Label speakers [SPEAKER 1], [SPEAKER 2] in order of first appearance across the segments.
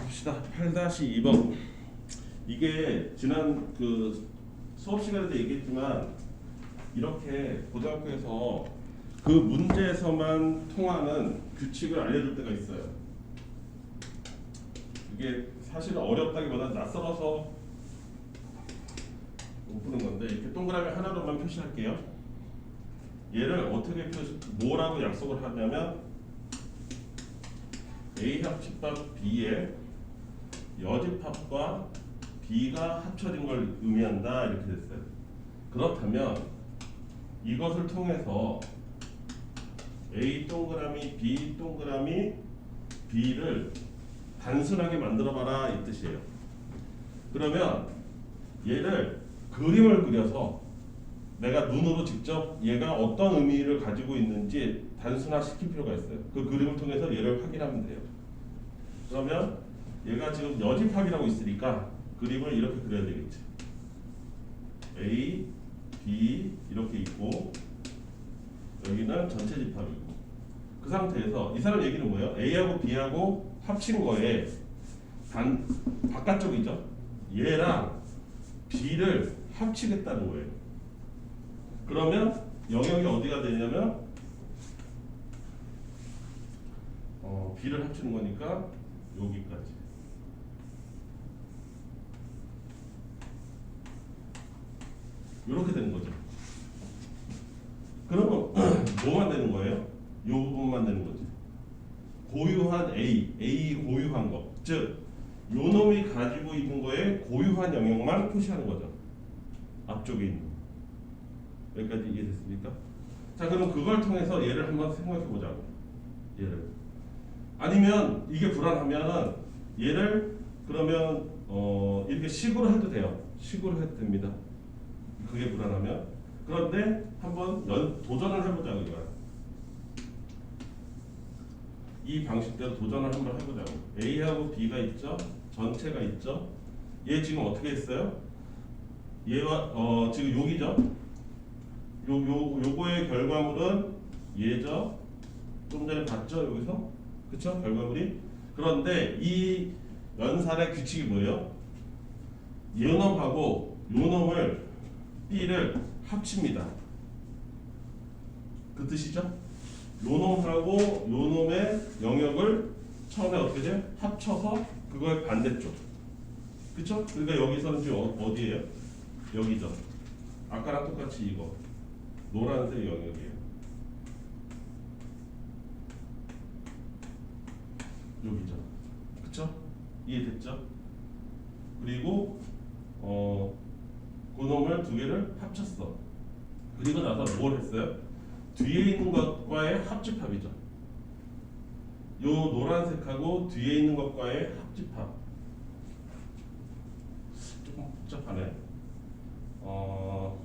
[SPEAKER 1] 봅시다. 8-2번. 이게 지난 그 수업 시간에도 얘기했지만 이렇게 고등학교에서 그 문제에서만 통하는 규칙을 알려줄 때가 있어요. 이게 사실은 어렵다기보다 낯설어서 못 푸는 건데 이렇게 동그라미 하나로만 표시할게요. 얘를 어떻게 뭐라고 약속을 하냐면 A 합집합 B의 여집합과 B가 합쳐진 걸 의미한다 이렇게 됐어요. 그렇다면 이것을 통해서 A 동그라미 B 동그라미 B를 단순하게 만들어봐라 이 뜻이에요. 그러면 얘를 그림을 그려서 내가 눈으로 직접 얘가 어떤 의미를 가지고 있는지 단순화시킬 필요가 있어요. 그 그림을 통해서 얘를 확인하면 돼요. 그러면 얘가 지금 여집합이라고 있으니까 그림을 이렇게 그려야 되겠지. A, B 이렇게 있고 여기는 전체 집합이고 그 상태에서 이 사람 얘기는 뭐예요? A하고 B하고 합친 거에 바깥쪽이죠. 얘랑 B를 합치겠다는 거예요. 그러면 영역이 어디가 되냐면 B를 합치는 거니까 여기까지. 이렇게 되는 거죠. 그러면 뭐만 되는 거예요? 이 부분만 되는 거지. 고유한 A 고유한 거. 즉, 요 놈이 가지고 있는 거에 고유한 영역만 표시하는 거죠. 앞쪽에 있는 거. 여기까지 이해됐습니까? 자, 그럼 그걸 통해서 얘를 한번 생각해 보자고. 얘를. 아니면 이게 불안하면은 얘를 그러면 이렇게 식으로 해도 돼요. 식으로 해도 됩니다. 그게 불안하면. 그런데 한번 도전을 해보자고 이거야. 이 방식대로 도전을 한번 해보자고. A하고 B가 있죠. 전체가 있죠. 얘 지금 어떻게 했어요? 얘와 지금 여기죠. 요거의 결과물은 얘죠. 좀 전에 봤죠 여기서. 그쵸? 결과물이. 그런데 이 연산의 규칙이 뭐예요? 요 놈하고 요 놈을 B를 합칩니다. 그 뜻이죠? 요 놈하고 요 놈의 영역을 처음에 어떻게 돼? 합쳐서 그거의 반대쪽. 그쵸? 그러니까 여기서는 지금 어디예요? 여기죠. 아까랑 똑같이 이거 노란색 영역이에요. 여기죠. 그쵸? 이해됐죠? 그리고 그놈을 두 개를 합쳤어. 그리고 나서 뭘 했어요? 뒤에 있는 것과의 합집합이죠. 요 노란색하고 뒤에 있는 것과의 합집합. 조금 복잡하네.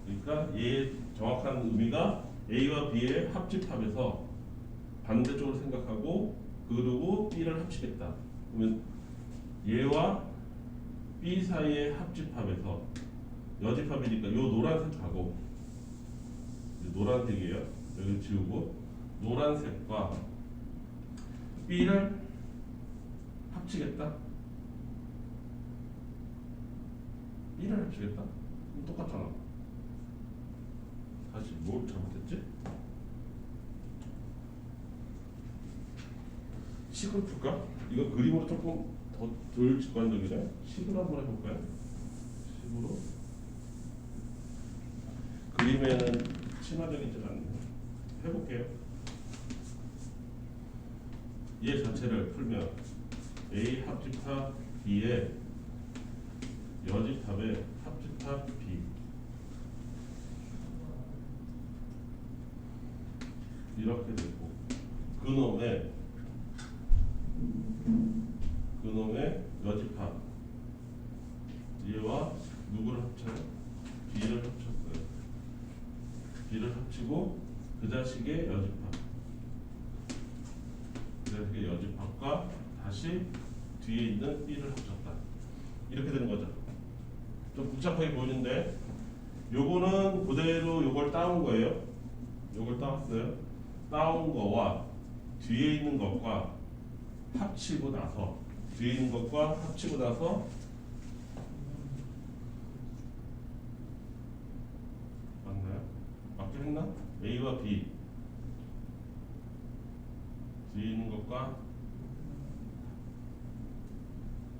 [SPEAKER 1] 그러니까 얘의 정확한 의미가 A와 B의 합집합에서 반대쪽으로 생각하고 그리고 B를 합치겠다. 그러면 얘와 B 사이의 합집합에서 여집합이니까 요 노란색하고 노란색이에요. 여기 지우고 노란색과 B를 합치겠다. B를 합치겠다. 똑같잖아. 다시 뭘 잘못했지? 식을 풀까? 이거 그림으로 조금 덜 직관적이네. 식으로 한번 해볼까요? 식으로. 그림에는 친화적이지 않네. 해볼게요. 얘 자체를 풀면 A 합집합 B의 여집합의 합집합 B 이렇게 되고 그놈의 여집합 얘와 누구를 합쳐요? B를 합쳤어요. B를 합치고 그 자식의 여집합 그 자식의 여집합과 다시 뒤에 있는 B를 합쳤다. 이렇게 되는 거죠. 좀 복잡하게 보이는데 요거는 그대로 요걸 따온 거예요. 요걸 따왔어요. 따온 거와 뒤에 있는 것과 합치고 나서 뒤에 있는 것과 합치고 나서 맞나요? 맞게 했나? A와 B 뒤에 있는 것과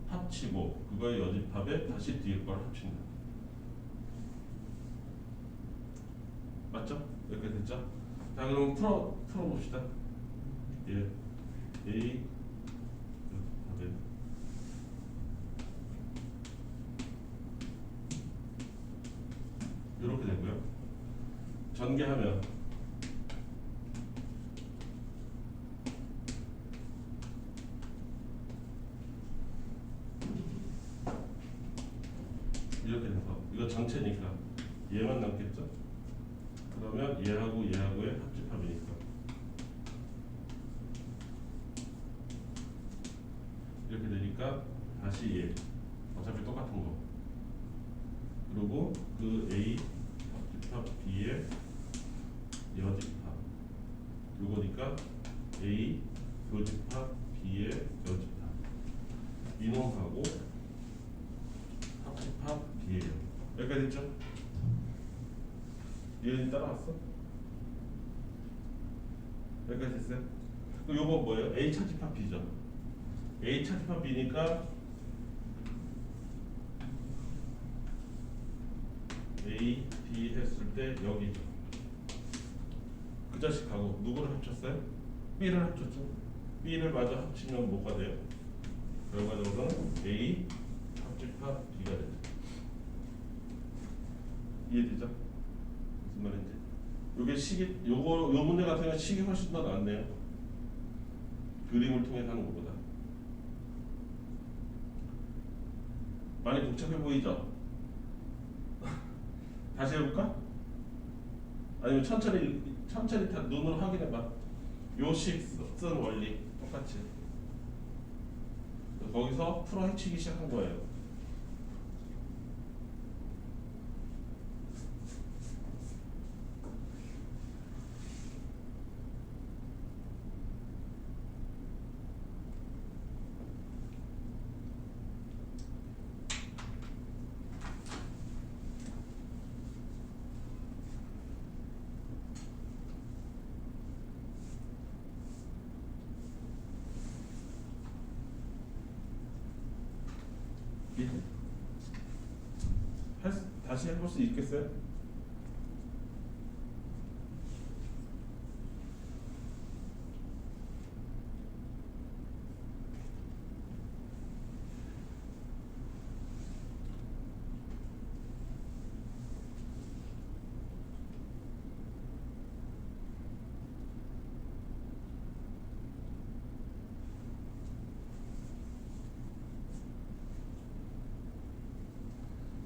[SPEAKER 1] 합치고 그거의 여집합에 다시 뒤에 걸 합친다. 맞죠? 이렇게 됐죠? 자 그럼 풀어봅시다. 예, A 여집합에 이렇게 되고요. 전개하면 이렇게 돼서 이거 전체니까 얘만 남겠죠? 그러면 얘하고 얘하고의 합집합이니까 이렇게 되니까 다시 얘 어차피 똑같은 거 그리고 그 A 합집합 B의 여집합 요거니까 A 교집합 B의 여집합 이놈하고 합집합 B예요. 여기까지 됐죠? 얘는 따라왔어? 여기까지 됐어요? 그럼 요거 뭐예요? A 차집합 B죠. A 차집합 B니까 A, B 했을 때 여기죠. 그 자식하고 누구를 합쳤어요? B를 합쳤죠. B를 마저 합치면 뭐가 돼요? 결과적으로는 A 합집합 B가 되죠. 이해되죠? 무슨 말인지? 요게 식이 요 문제 같은 경우는 식이 훨씬 더 낫네요. 그림을 통해서 하는 것보다. 많이 복잡해 보이죠? 다시 해볼까? 아니면 천천히 다 눈으로 확인해봐. 요식 쓴 원리 똑같이. 거기서 풀어 헤치기 시작한 거예요. 다시 해볼 수 있겠어요?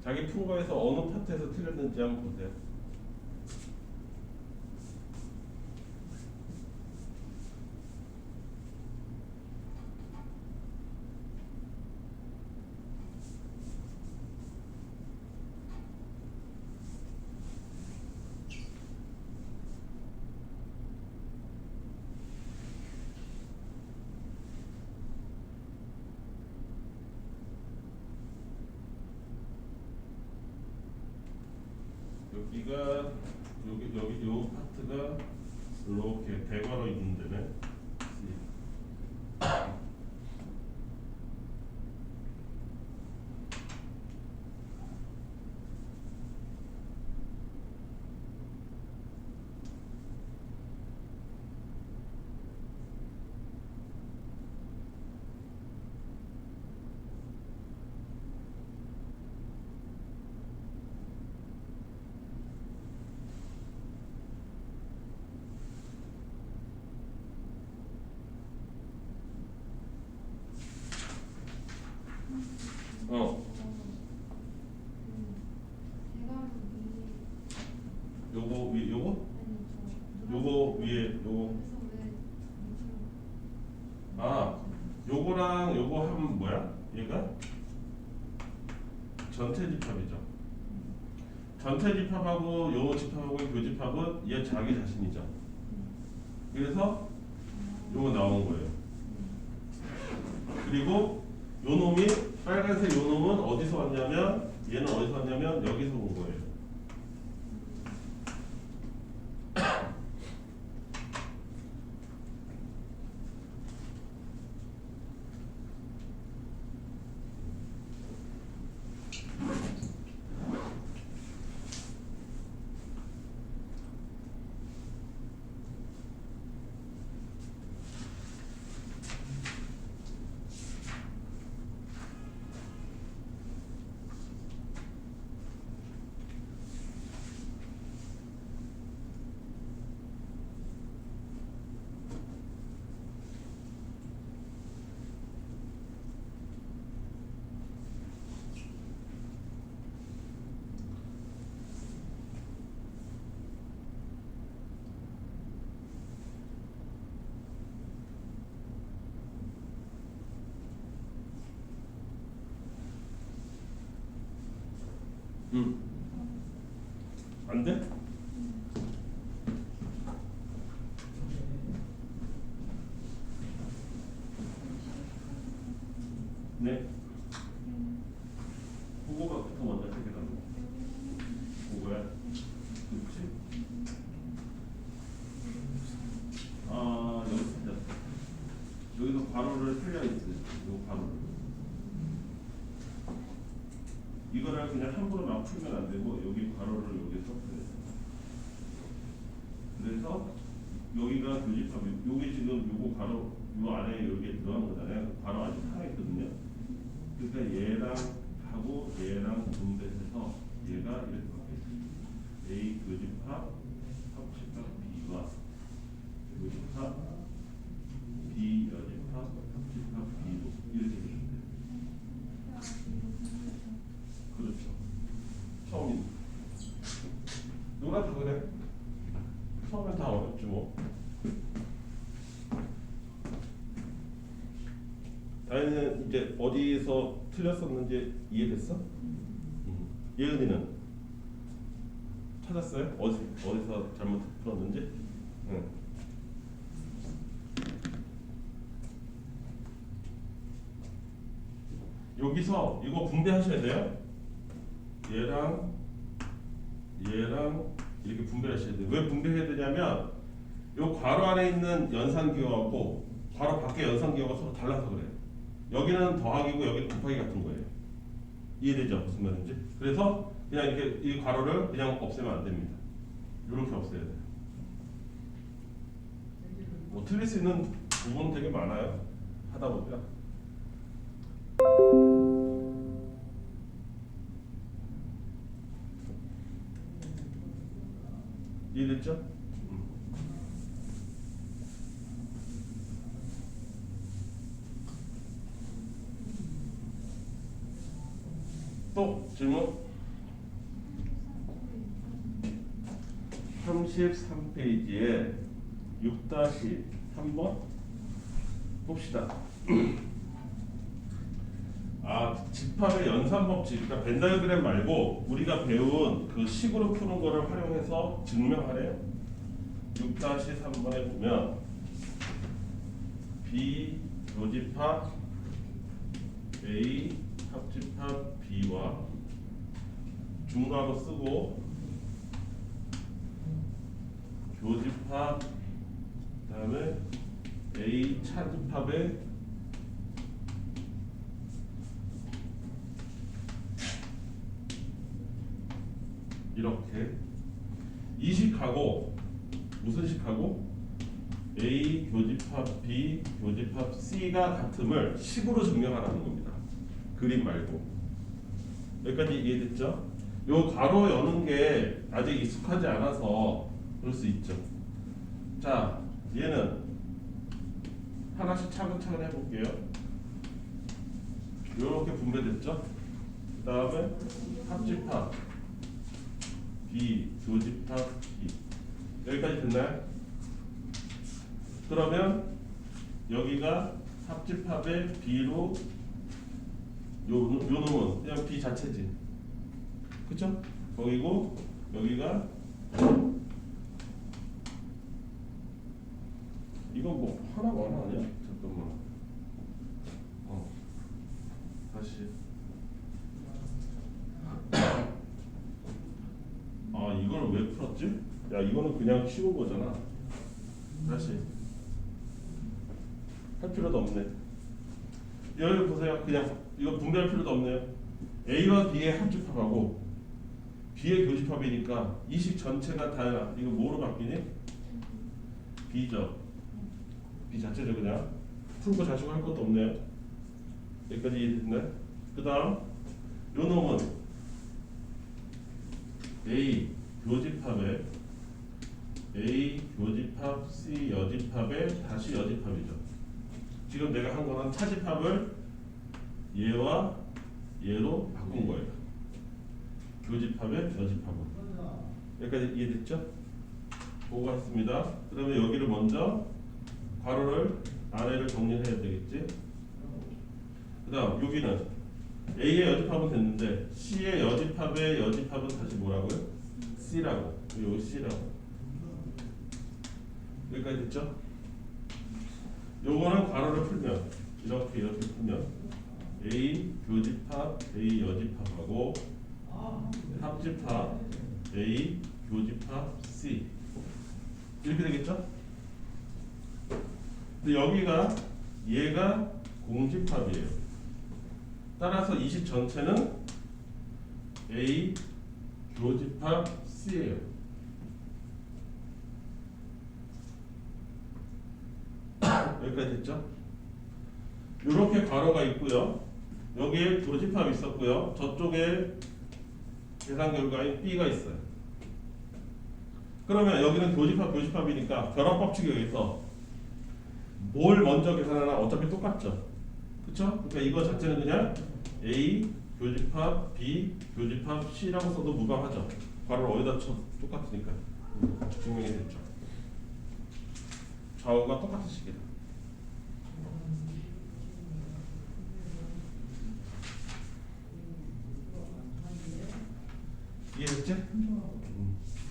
[SPEAKER 1] 자기 푼 거에서 어느 파트에서 틀렸는지 한번 보세요. 여기가 여기 요 파트가 이렇게 대괄호 있는 데네. 요거 위에 요거 요거랑 요거 하면 뭐야? 얘가 전체 집합이죠. 전체 집합하고 요 집합하고 교집합은 얘 자기 자신이죠. 그래서 요거 나온 거예요. 그리고 요 놈이 빨간색 요 놈은 어디서 왔냐면 얘는 어디서 왔냐면 여기서 온 거예요. 안 돼? 네. 그거부터 먼저 해결하는 거. 그거야. 그렇지? 아, 여기 찾았어. 여기서 괄호를 틀려 있어. 요 괄호를. 이거를 그냥 함부로 막 풀면 안 되고 여기 괄호를 여기서 풀어요. 그래서 여기가 교집합이 여기 지금 요거 괄호 요 안에 여기에 들어간 거잖아요. 괄호 아직 살아 있거든요. 그러니까 얘랑 하고 얘랑 분배해서 얘가 이렇게 바뀌었어요. A 교집합 합집합 B와 교집합 B 여집합 합집합 B로 이렇게 되는데. 그렇죠. 처음인. 누가 다 그래? 처음엔 다 어렵지 뭐. 다혜는 이제 어디서 틀렸었는지 이해됐어? 예은이는 찾았어요? 어디서 잘못 풀었는지? 응. 여기서 이거 분배하셔야 돼요. 얘랑 이렇게 분배하셔야 돼요. 왜 분배해야 되냐면 요 괄호 안에 있는 연산기호하고 괄호 밖에 연산기호가 서로 달라서 그래요. 여기는 더하기고 여기는 곱하기 같은 거예요. 이해되죠? 무슨 말인지? 그래서 그냥 이렇게 이 괄호를 그냥 없애면 안 됩니다. 이렇게 없애야 돼요. 뭐 틀릴 수 있는 부분은 되게 많아요. 하다 보면. 이해됐죠? 또 질문? 33페이지에 6-3번 봅시다. 집합의 연산법칙, 그러니까 벤 다이어그램 말고 우리가 배운 그 식으로 푸는 거를 활용해서 증명하래요. 6-3번에 보면 B 교집합 A 합집합 B와 중괄호 쓰고 교집합 그다음에 A 차집합에 이렇게 이 식하고 무슨 식하고 A 교집합 B 교집합 C가 같음을 식으로 증명하라는 겁니다. 그림 말고. 여기까지 이해됐죠? 요 괄호 여는 게 아직 익숙하지 않아서 그럴 수 있죠. 자, 얘는 하나씩 차근차근 해볼게요. 요렇게 분배됐죠? 그 다음에 합집합 B, 교집합 B. 여기까지 됐나요? 그러면 여기가 합집합의 B로 요 놈은 그냥 B 자체지. 그쵸? 거기고 여기가 이건 뭐 하나 많아 아니야? 잠깐만. 없지? 야 이거는 그냥 쉬운 거잖아. 다시 할 필요도 없네. 여기 보세요. 그냥 이거 분배할 필요도 없네요. A와 B의 합집합하고 B의 교집합이니까 이 식 전체가 다 이거 뭐로 바뀌니? B죠. B 자체죠. 그냥 풀고 자시고 할 것도 없네요. 여기까지 이해됐네. 그 다음 요 놈은 A 교집합에 A 교집합 C 여집합에 다시 여집합이죠. 지금 내가 한 거는 차집합을 얘와 얘로 바꾼 거예요. 교집합에 여집합을. 여기까지 이해됐죠? 보고가 있습니다. 그러면 여기를 먼저 괄호를 아래를 정리해야 되겠지. 그 다음 여기는 A의 여집합은 됐는데 C의 여집합의 여집합은 다시 뭐라고요? C라고. 여기 C라고. 여기까지 됐죠? 요거는 괄호를 풀면 이렇게 풀면 A 교집합 A 여집합하고 합집합 A 교집합 C 이렇게 되겠죠? 근데 여기가 얘가 공집합이에요. 따라서 이 식 전체는 A 교집합 C예요. 여기까지 됐죠? 이렇게 괄호가 있고요. 여기에 교집합이 있었고요. 저쪽에 계산 결과인 B가 있어요. 그러면 여기는 교집합이니까 결합 법칙에 의해서 뭘 먼저 계산하나 어차피 똑같죠. 그쵸? 그러니까 이거 자체는 그냥 A 교집합 B 교집합 C라고 써도 무방하죠. 괄호를 어디다 쳐 똑같으니까 증명이 됐죠. 좌우가 똑같으시겠다. 이해됐지?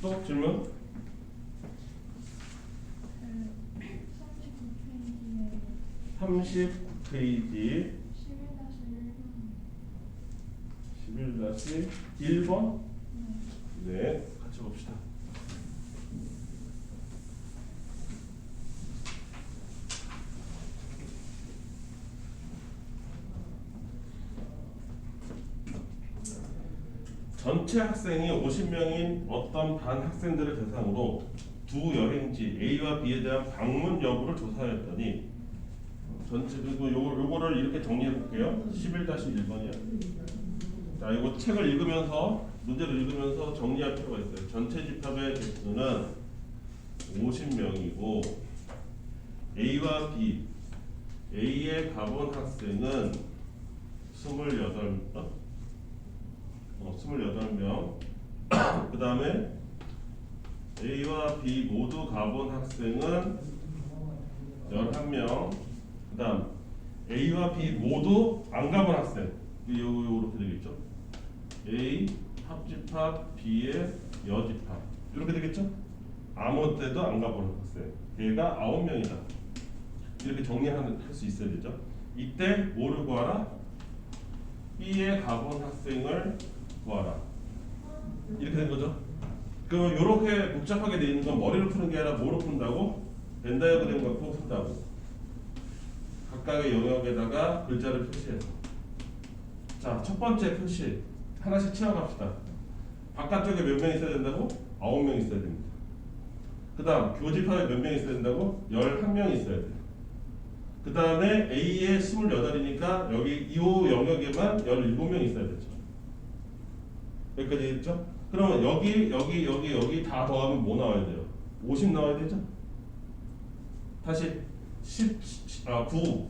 [SPEAKER 1] 또 질문? 39페이지 11-1번 네, 같이 봅시다. 전체 학생이 50명인 어떤 반 학생들을 대상으로 두 여행지 A와 B에 대한 방문 여부를 조사하였더니 전체 그리고 요거를 이렇게 정리해 볼게요. 11-1번이요. 자, 이거 책을 읽으면서 문제를 읽으면서 정리할 필요가 있어요. 전체 집합의 개수는 50명이고 A와 B A에 가본 학생은 28명 그 다음에 A와 B 모두 가본 학생은 11명 그 다음 A와 B 모두 안 가본 학생 이렇게 되겠죠. A 합집합 B의 여집합 이렇게 되겠죠. 아무 때도 안 가본 학생 걔가 9명이다. 이렇게 정리할 수 있어야 되죠. 이때 뭐를 구하라? B에 가본 학생을 구하라. 이렇게 된 거죠. 그럼 이렇게 복잡하게 돼 있는 건 머리로 푸는 게 아니라 뭐로 푼다고? 벤 다이어그램 갖고 푼다고. 각각의 영역에다가 글자를 표시해서. 자, 첫 번째 표시 하나씩 채워갑시다. 바깥쪽에 몇 명 있어야 된다고? 9명 있어야 됩니다. 그 다음 교집합에 몇 명 있어야 된다고? 11명 있어야 돼요. 그 다음에 A에 28이니까 여기 이 영역에만 17명 있어야 되죠. 여기까지 했죠? 그러면 여기 다 더하면 뭐 나와야 돼요? 50 나와야 되죠? 다시 9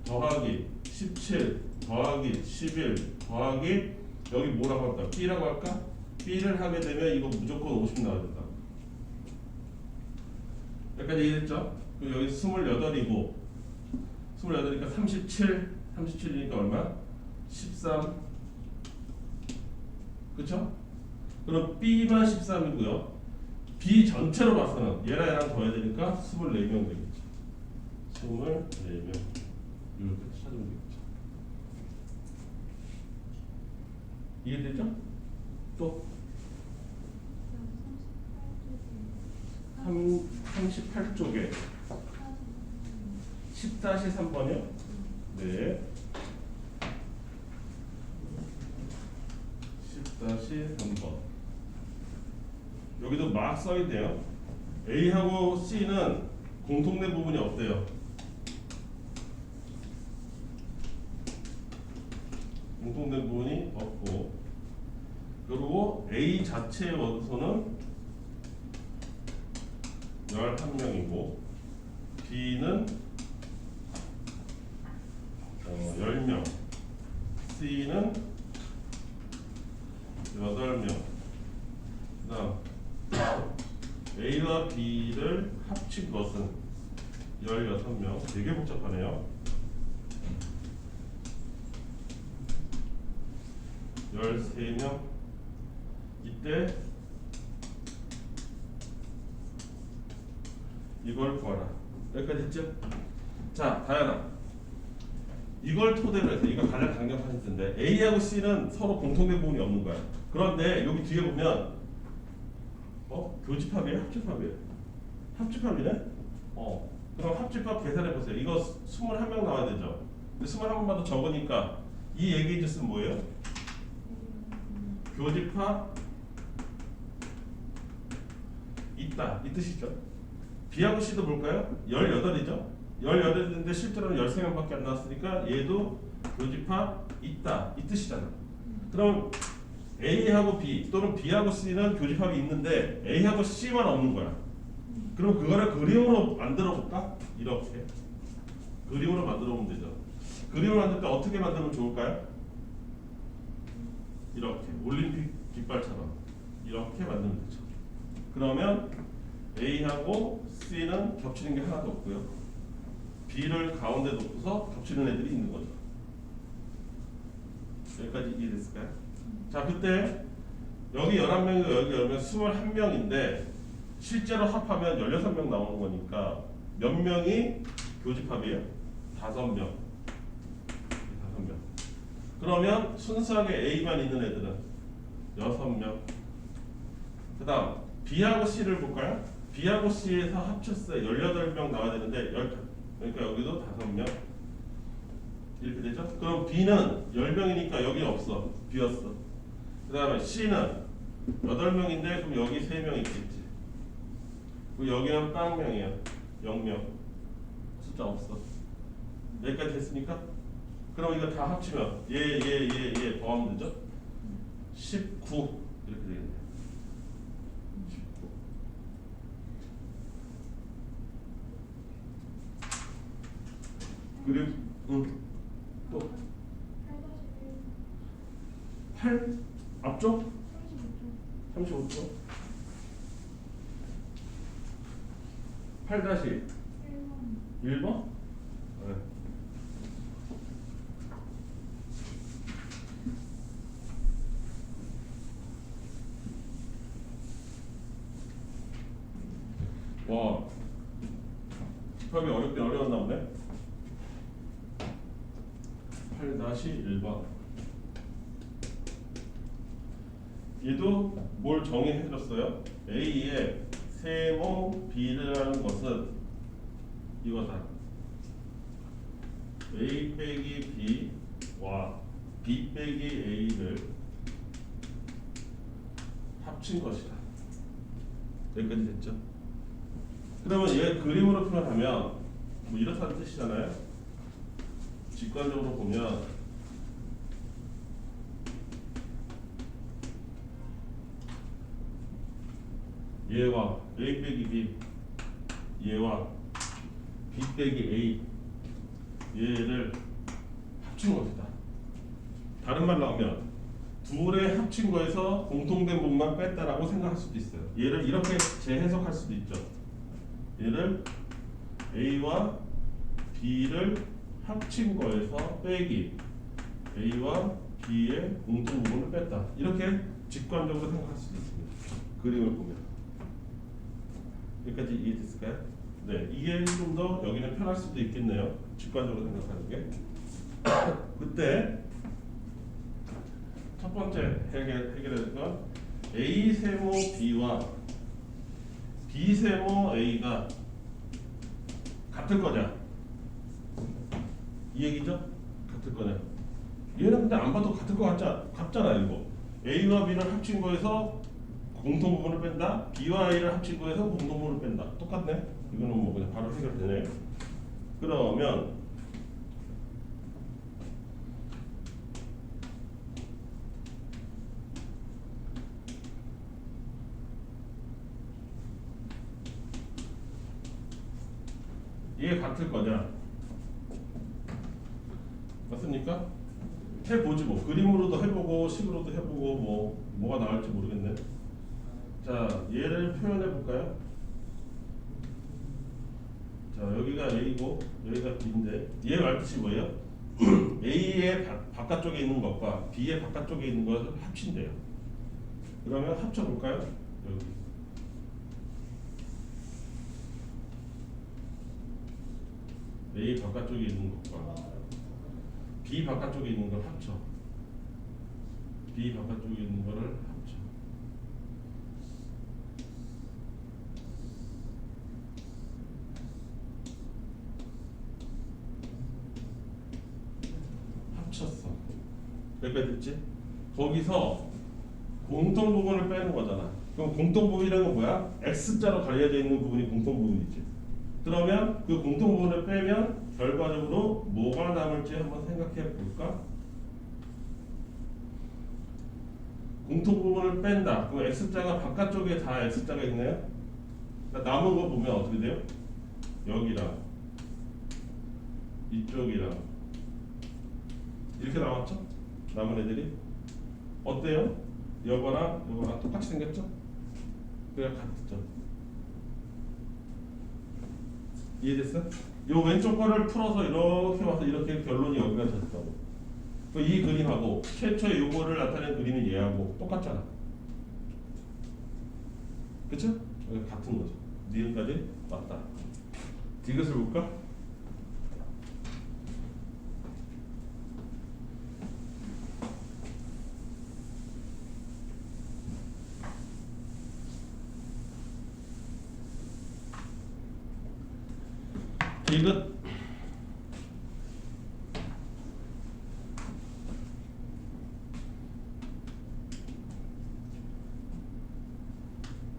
[SPEAKER 1] 더하기 17 더하기 11 더하기 여기 뭐라고 할까? B라고 할까? B를 하게 되면 이거 무조건 50 나와야 된다. 여기까지 이해됐죠? 그리고 여기 28이고 28이니까 37이니까 얼마? 13 그쵸? 그럼 B만 13이고요. B 전체로 봐서는 얘랑 더해야 되니까 24명 되겠죠. 24명 이렇게 찾으면 되겠죠. 이해되죠? 또? 38쪽에 10-3번이요? 네. 10-3번. 여기도 막 써있네요. A하고 C는 공통된 부분이 없대요. 공통된 부분이 없고, 그리고 A 자체의 원소는 11명이고 B는 10명, C는 8명. 그 다음 A와 B를 합친 것은 16명. 되게 복잡하네요. 13명. 이때 이걸 구하라. 여기까지 했죠? 자, 다현아, 이걸 토대로 해서 이거 가장 강력한 힌트인데 A하고 C는 서로 공통된 부분이 없는 거야. 그런데 여기 뒤에 보면 교집합이에요? 합집합이에요? 합집합이네? 그럼 합집합 계산해 보세요. 이거 21명 나와야 되죠? 근데 21명보다 더 적으니까 이 얘기의 뜻은 뭐예요? 교집합 있다, 이 뜻이죠. B하고 C도 볼까요? 18이죠? 18인데 실제로는 13명밖에 안 나왔으니까 얘도 교집합 있다, 이 뜻이잖아. 그럼 A하고 B 또는 B하고 C는 교집합이 있는데 A하고 C만 없는 거야. 그럼 그거를 그림으로 만들어 볼까? 이렇게 그림으로 만들어 보면 되죠. 그림을 만들 때 어떻게 만들면 좋을까요? 이렇게 올림픽 깃발처럼 이렇게 만들면 되죠. 그러면 A하고 C는 겹치는 게 하나도 없고요. B를 가운데 놓고서 겹치는 애들이 있는 거죠. 여기까지 이해됐을까요? 자, 그때 여기 11명이고 여기 10명, 21명인데 실제로 합하면 16명 나오는 거니까 몇 명이 교집합이에요? 5명. 5명. 그러면 순수하게 A만 있는 애들은 6명. 그 다음 B하고 C를 볼까요? B하고 C에서 합쳤어요. 18명 나와야 되는데 그러니까 여기도 5명. 이렇게 되죠? 그럼 B는 10명이니까 여기 없어. 비었어. 그 다음에 C는 8명인데 그럼 여기 3명 있겠지. 그리고 여기는 빵명이야. 0명. 숫자 없어. 여기까지 됐습니까? 그럼 이거 다 합치면 얘 더하면 되죠? 19 이렇게 되겠네요. 19. 그리고 또 8 앞쪽 35쪽 8-1번? 네. 와, 집합이 어렵긴 어려웠나 보네. 8-1번. 얘도 뭘 정의해줬어요? A의 세모 B라는 것은 이거다. A 빼기 B와 B 빼기 A를 합친 것이다. 여기까지 됐죠? 그러면 얘 그림으로 표현하면 뭐 이렇다는 뜻이잖아요. 직관적으로 보면 얘와 A 빼기 B, 얘와 B 빼기 A, 얘를 합친 것이다. 다른 말로 하면 둘의 합친 거에서 공통된 부분만 뺐다라고 생각할 수도 있어요. 얘를 이렇게 재해석할 수도 있죠. 얘를 A와 B를 합친 거에서 빼기 A와 B의 공통 부분을 뺐다. 이렇게 직관적으로 생각할 수도 있습니다. 그림을 보면. 여기까지 이해됐을까요? 네, 이게 좀 더 여기는 편할 수도 있겠네요. 직관적으로 생각하는 게. 그때 첫 번째 해결할 건 A 세모 B와 B 세모 A가 같을 거냐? 이 얘기죠? 같을 거냐? 얘는 근데 안 봐도 같을 거 같잖아 이거. A와 B를 합친 거에서 공통 부분을 뺀다. B와 A를 합친 거에서 공통 부분을 뺀다. 똑같네. 이거는 뭐 그냥 바로 해결되네. 그러면 얘 같을 거냐? 맞습니까? 해보지 뭐. 그림으로도 해보고 식으로도 해보고 뭐가 나올지 모르겠네. 자, 얘를 표현해 볼까요? 자, 여기가 A고 여기가 B인데 얘 말뜻이 뭐예요? A의 바깥쪽에 있는 것과 B의 바깥쪽에 있는 것을 합친대요. 그러면 합쳐 볼까요? 여기 A 바깥쪽에 있는 것과 B 바깥쪽에 있는 걸 합쳐. B 바깥쪽에 있는 거를 합쳐. 합쳤어. 여기까지 됐지? 거기서 공통 부분을 빼는 거잖아. 그럼 공통 부분이라는 건 뭐야? X자로 가려져 있는 부분이 공통 부분이지. 그러면 그 공통 부분을 빼면 결과적으로 뭐가 남을지 한번 생각해 볼까? 공통 부분을 뺀다. 그럼 X자가 바깥쪽에 다 X자가 있나요? 그러니까 남은 거 보면 어떻게 돼요? 여기랑 이쪽이랑 이렇게 나왔죠? 남은 애들이 어때요? 요거랑 똑같이 생겼죠? 그래 같죠? 이해됐어? 요 왼쪽 거를 풀어서 이렇게 와서 이렇게 결론이 여기가 됐다고. 이 그림하고 최초의 요거를 나타낸 그림은 얘하고 똑같잖아. 그쵸? 같은 거죠. 니은까지 맞다. 이것을 볼까? 이것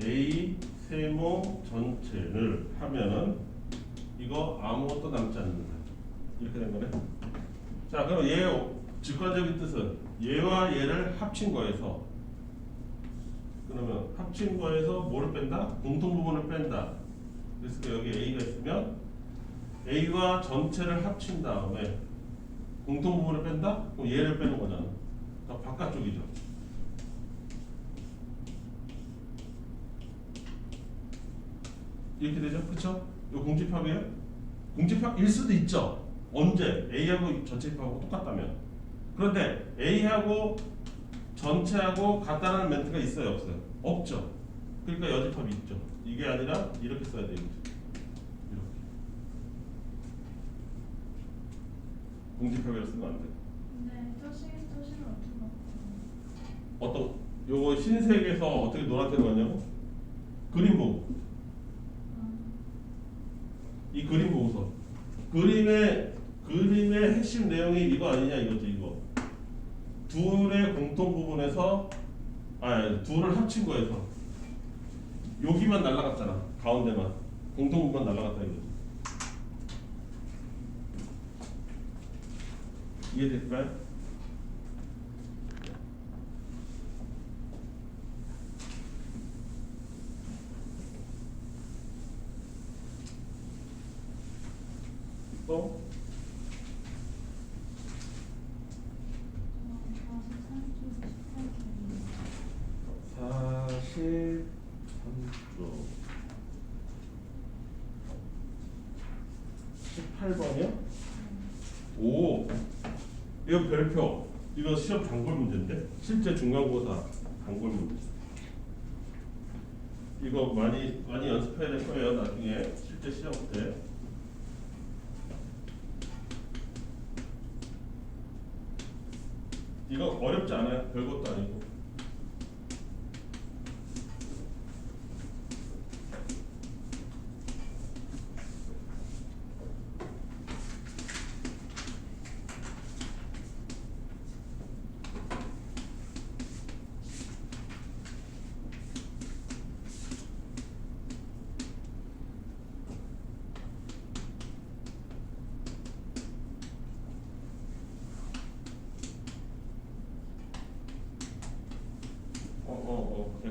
[SPEAKER 1] A 세모 전체를 하면은 이거 아무것도 남지 않는다. 이렇게 된 거네. 자, 그럼 얘 직관적인 뜻은 얘와 얘를 합친 거에서 그러면 합친 거에서 뭐를 뺀다? 공통 부분을 뺀다. 그래서 여기 A가 있으면 A와 전체를 합친 다음에 공통 부분을 뺀다? 그럼 얘를 빼는 거잖아. 그러니까 바깥쪽이죠. 이렇게 되죠? 그쵸? 이거 공집합이에요? 공집합일 수도 있죠. 언제? A하고 전체 합하고 똑같다면. 그런데 A하고 전체하고 같다는 멘트가 있어요? 없어요? 없죠. 그러니까 여집합이 있죠. 이게 아니라 이렇게 써야 돼요. 이렇게. 공집합이라 쓰면 안 돼.
[SPEAKER 2] 네, 토시는 어떻게 바꿔요?
[SPEAKER 1] 어떤 요거 흰색에서 어떻게 노란색으로 왔냐고? 그림 보고. 이 그림 보고서 그림의 핵심 내용이 이거 아니냐 이거죠. 이거 둘의 공통 부분에서 둘을 합친 거에서 여기만 날라갔잖아. 가운데만 공통 부분만 날라갔다 이거지. 이해됐을까요? 또 43쪽 18번이요? 오, 이거 별표. 이거 시험 단골 문제인데 실제 중간고사 단골 문제. 이거 많이 연습해야 될 거예요. 나중에 실제 시험 때. 이거 어렵지 않아요. 별것도 아니고.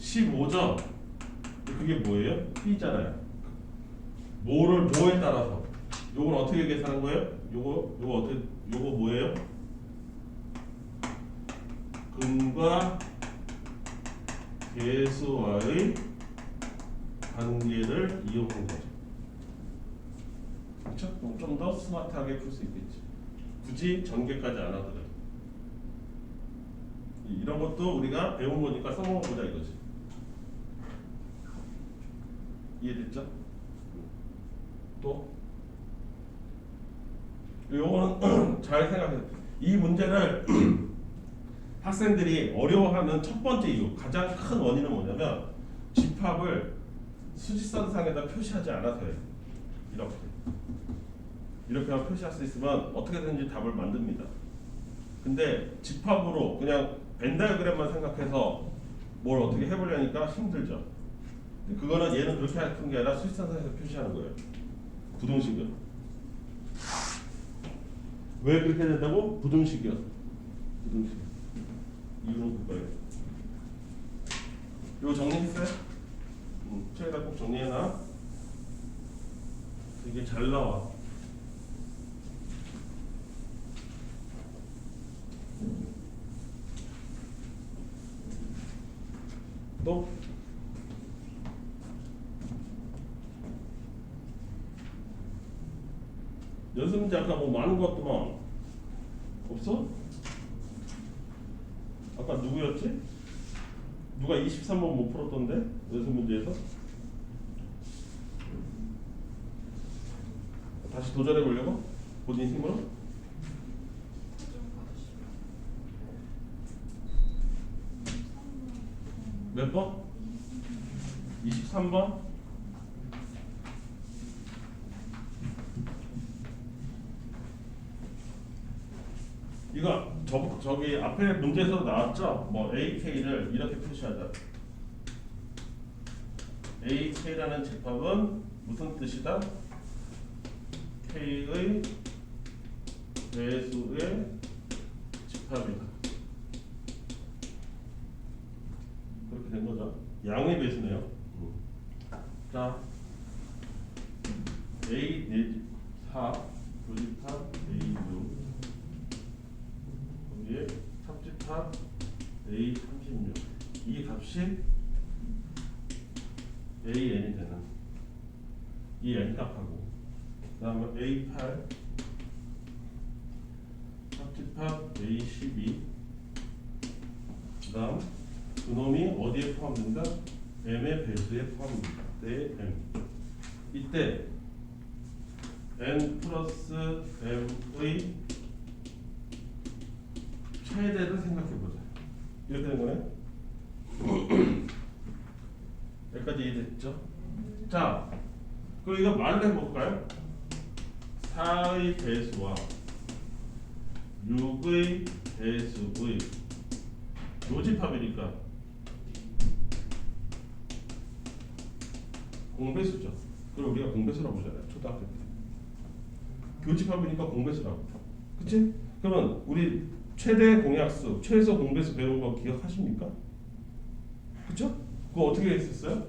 [SPEAKER 1] 15점. 그게 뭐예요? P잖아요. 뭐에 따라서 요걸 어떻게 계산한 거예요? 요거 어떻게 요거 뭐예요? 근과 계수와의 관계를 이용한 거죠. 그렇죠? 좀 더 스마트하게 풀 수 있겠지. 굳이 전개까지 안 하더라도. 이런 것도 우리가 배운 거니까 써먹어보자 이거지. 이해됐죠? 또 요거는 잘 생각해. 이 문제를 학생들이 어려워하는 첫 번째 이유, 가장 큰 원인은 뭐냐면 집합을 수직선상에다 표시하지 않아서예요. 이렇게만 표시할 수 있으면 어떻게든지 답을 만듭니다. 근데 집합으로 그냥 벤다이어그램만 생각해서 뭘 어떻게 해보려니까 힘들죠. 그거는 얘는 그렇게 하는 게 아니라 수직선상에서 표시하는 거예요. 부등식은. 왜 그렇게 된다고? 부등식이요. 부등식. 이유는 그거예요. 이거 정리했어요? 책에다 꼭 정리해놔. 이게 잘 나와. 또? 연습 문제 아까 뭐 많은 것 같더만. 없어? 아까 누구였지? 누가 23번 못 풀었던데? 연습 문제에서? 다시 도전해 보려고? 본인 힘으로? 몇 번? 23번? 이거 저기 앞에 문제에서 나왔죠? 뭐 AK를 이렇게 표시하자. AK라는 집합은 무슨 뜻이다? K의 배수의 집합이다. 그렇게 된 거죠. 양의 배수네요. 자, A 내지 4 교집합 A6 거기에 합집합 A36 이 값이 AN이 되는 이 N 값하고 그 다음에 A8 합집합 A12 그 다음 그놈이 어디에 포함된다? M의 배수에 포함됩니다. 네, M. 이때 N 플러스 M의 최대를 생각해보자. 이렇게 된 거네. 여기까지 이해됐죠? 자, 그럼 이거 말을 해볼까요? 4의 배수와 6의 배수의 요집합이니까 공배수죠. 그럼 우리가 공배수라고 보잖아요. 초등학교 때. 교집합이니까 공배수라고. 그치? 그러면 우리 최대 공약수, 최소 공배수 배운 거 기억하십니까? 그쵸? 그거 어떻게 했었어요?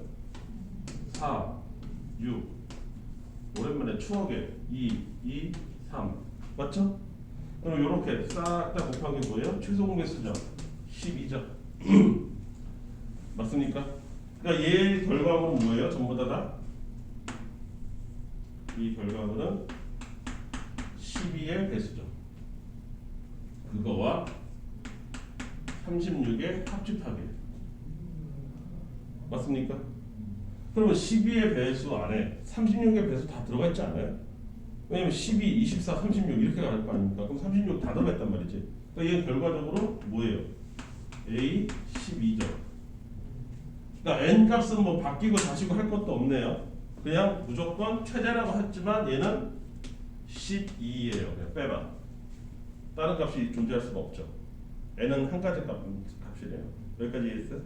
[SPEAKER 1] 4, 6 오랜만에 추억에 2, 3 맞죠? 그럼 이렇게 싹 다 곱한 게 뭐예요? 최소 공배수죠. 12죠. 맞습니까? 그러니까 얘의 결과물은 뭐예요? 전부 다? 이 결과물은 12의 배수죠. 그거와 36의 합집합이에요. 맞습니까? 그러면 12의 배수 안에 36의 배수 다 들어가 있지 않아요? 왜냐면 12, 24, 36 이렇게 갈 거 아닙니까? 그럼 36 다 들어가 있단 말이지. 그러니까 얘는 결과적으로 뭐예요? A 12죠. 그러니까 n 값은 뭐 바뀌고 다시고 할 것도 없네요. 그냥 무조건 최대라고 했지만 얘는 12예요. 그냥 빼봐. 다른 값이 존재할 수가 없죠. n은 한 가지 값이래요. 여기까지 이해했어요?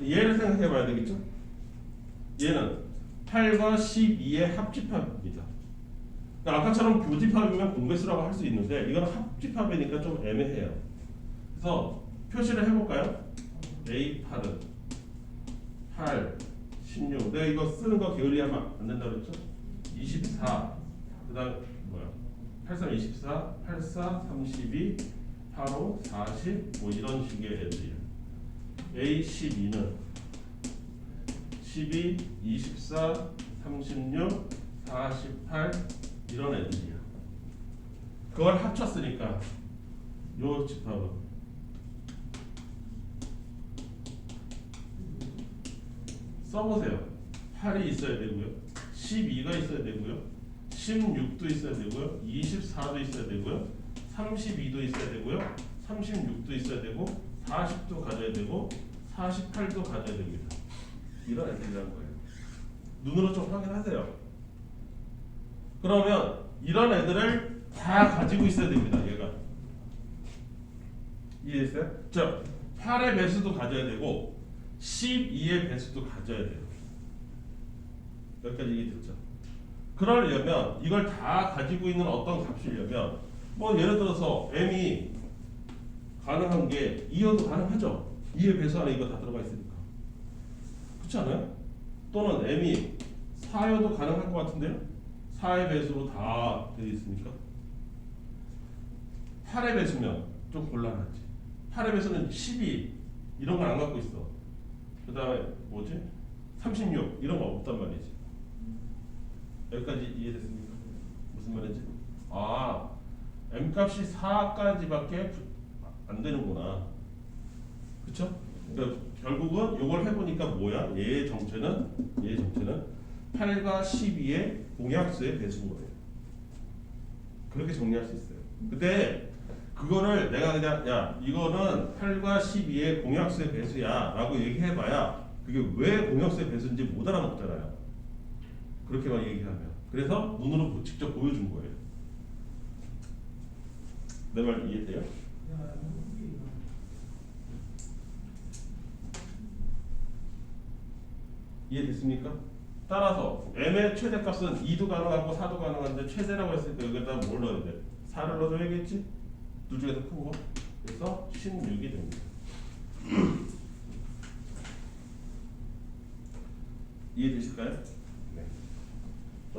[SPEAKER 1] 얘를 생각해 봐야 되겠죠? 얘는 8과 12의 합집합입니다. 그러니까 아까처럼 교집합이면 공배수라고 할 수 있는데 이건 합집합이니까 좀 애매해요. 그래서 표시를 해볼까요? A8은 8, 16. 내가 이거 쓰는 거 게을리하면 안 된다 그랬죠? 24. 그다음 뭐야? 83, 24, 84, 32, 85, 40, 뭐 이런 식의 애들이야. A 12는 12, 24, 36, 48 이런 애들이야. 그걸 합쳤으니까 요 집합은 써보세요. 8이 있어야 되고요, 12가 있어야 되고요, 16도 있어야 되고요, 24도 있어야 되고요, 32도 있어야 되고요, 36도 있어야 되고, 40도 가져야 되고, 48도 가져야 됩니다. 이런 애들이라는 거예요. 눈으로 좀 확인하세요. 그러면 이런 애들을 다 가지고 있어야 됩니다. 얘가 이해했어요? 자, 8의 배수도 가져야 되고 12의 배수도 가져야 돼요. 여기까지 이해됐죠? 그러려면 이걸 다 가지고 있는 어떤 값이려면 뭐 예를 들어서 m이 가능한 게 2여도 가능하죠. 2의 배수 안에 이거 다 들어가 있으니까. 그렇지 않아요? 또는 m이 4여도 가능할 것 같은데요? 4의 배수로 다 되어 있으니까. 8의 배수면 좀 곤란하지. 8의 배수는 12 이런 걸 안 갖고 있어. 그 다음에 뭐지? 36 이런 거 없단 말이지. 여기까지 이해됐습니까? 무슨 말인지? 아, m값이 4까지밖에 안 되는구나. 그쵸? 그러니까 결국은 이걸 해보니까 뭐야? 얘의 정체는 8과 12의 공약수의 배수인 거예요. 그렇게 정리할 수 있어요. 근데 그거를 내가 그냥 야 이거는 8과 12의 공약수의 배수야 라고 얘기해봐야 그게 왜 공약수의 배수인지 못 알아먹잖아요. 그렇게만 얘기하면. 그래서 눈으로 직접 보여준 거예요. 내 말 이해돼요? 이해됐습니까? 따라서 m의 최대값은 2도 가능하고 4도 가능한데 최대라고 했으니까 여기다 뭘 넣어야 돼? 4를 넣어줘야겠지? 둘 중에서 큰 거. 그래서 16이 됩니다. 이해되실까요? 네.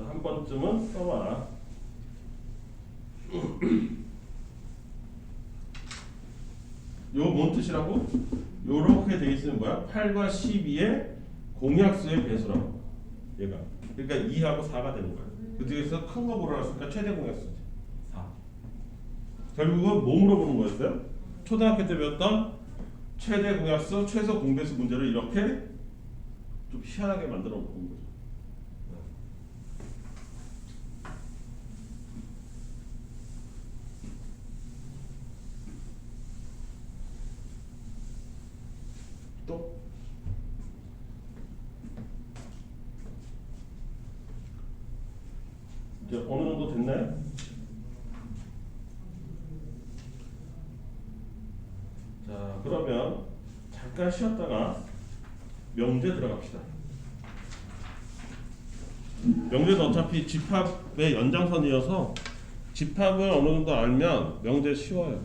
[SPEAKER 1] 한 번쯤은 써봐라. 요 뭔 뜻이라고? 요렇게 돼 있으면 뭐야? 8과 12의 공약수의 배수라고. 얘가. 그러니까 2하고 4가 되는 거야. 그 중에서 큰 거 보라 했으니까 최대 공약수지. 4. 결국은 뭐 물어보는 거였어요? 초등학교 때 배웠던 최대 공약수, 최소 공배수 문제를 이렇게 좀 희한하게 만들어 본 거죠. 또 이제 어느 정도 됐나요? 자, 그러면 잠깐 쉬었다가 명제 들어갑시다. 명제는 어차피 집합의 연장선이어서 집합을 어느 정도 알면 명제 쉬워요.